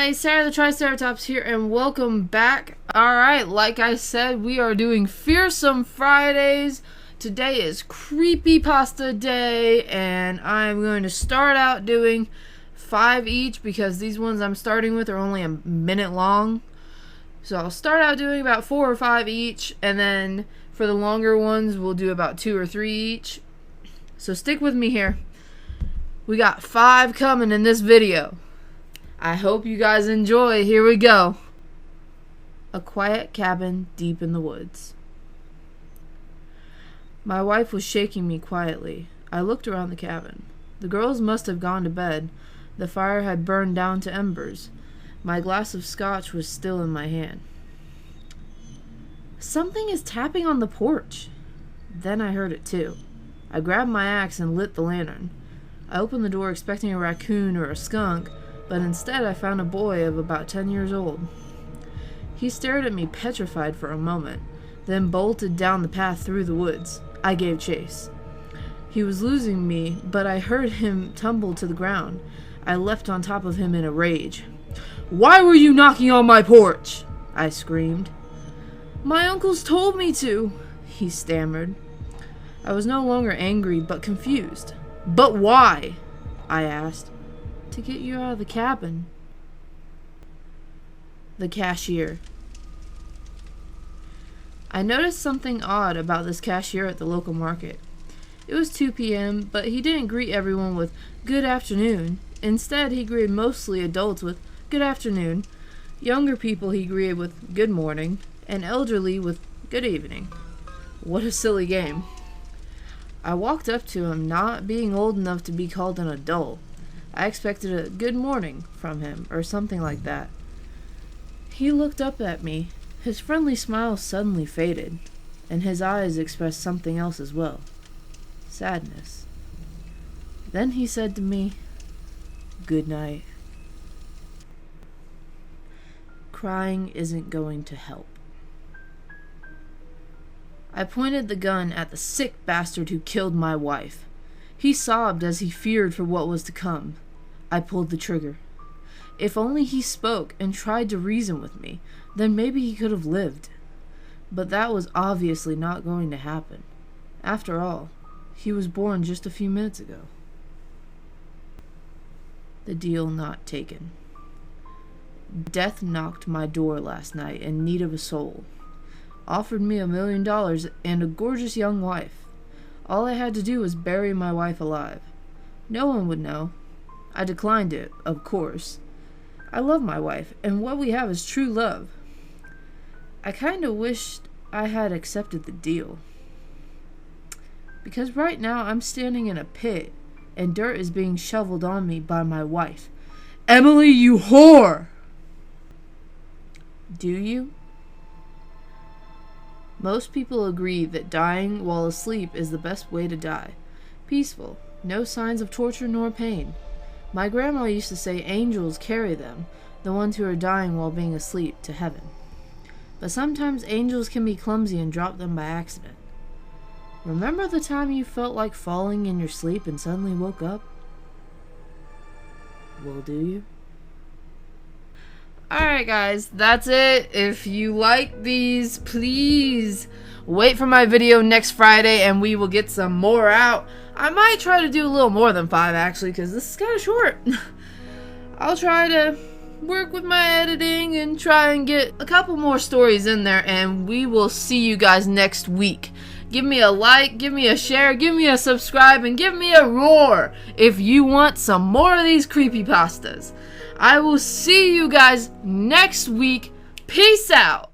everybody, Sarah the Triceratops here, and welcome back. Alright, like I said, we are doing Fearsome Fridays. Today is creepypasta day, and I'm going to start out doing 5 each because these ones I'm starting with are only a minute long. So I'll start out doing about 4 or 5 each, and then for the longer ones, we'll do about 2 or 3 each. So stick with me here. We got 5 coming in this video. I hope you guys enjoy. Here we go. A quiet cabin deep in the woods. My wife was shaking me quietly. I looked around the cabin. The girls must have gone to bed. The fire had burned down to embers. My glass of scotch was still in my hand. Something is tapping on the porch. Then I heard it too. I grabbed my axe and lit the lantern. I opened the door expecting a raccoon or a skunk, but instead I found a boy of about 10 years old. He stared at me petrified for a moment, then bolted down the path through the woods. I gave chase. He was losing me, but I heard him tumble to the ground. I leapt on top of him in a rage. "Why were you knocking on my porch?" I screamed. "My uncles told me to," he stammered. I was no longer angry, but confused. "But why?" I asked. "To get you out of the cabin." The cashier. I noticed something odd about this cashier at the local market. It was 2 p.m., but he didn't greet everyone with "good afternoon." Instead, he greeted mostly adults with "good afternoon." Younger people he greeted with "good morning," and elderly with "good evening." What a silly game. I walked up to him, not being old enough to be called an adult. I expected a "good morning" from him, or something like that. He looked up at me. His friendly smile suddenly faded, and his eyes expressed something else as well. Sadness. Then he said to me, "Good night." Crying isn't going to help. I pointed the gun at the sick bastard who killed my wife. He sobbed as he feared for what was to come. I pulled the trigger. If only he spoke and tried to reason with me, then maybe he could have lived. But that was obviously not going to happen. After all, he was born just a few minutes ago. The deal not taken. Death knocked my door last night in need of a soul. Offered me $1 million and a gorgeous young wife. All I had to do was bury my wife alive. No one would know. I declined it, of course. I love my wife, and what we have is true love. I kinda wished I had accepted the deal. Because right now I'm standing in a pit, and dirt is being shoveled on me by my wife. "Emily, you whore!" Do you? Most people agree that dying while asleep is the best way to die. Peaceful, no signs of torture nor pain. My grandma used to say angels carry them, the ones who are dying while being asleep, to heaven. But sometimes angels can be clumsy and drop them by accident. Remember the time you felt like falling in your sleep and suddenly woke up? Well, do you? Alright guys, that's it. If you like these, please wait for my video next Friday and we will get some more out. I might try to do a little more than 5 actually, because this is kind of short. I'll try to work with my editing and try and get a couple more stories in there, and we will see you guys next week. Give me a like, give me a share, give me a subscribe, and give me a roar if you want some more of these creepypastas. I will see you guys next week. Peace out.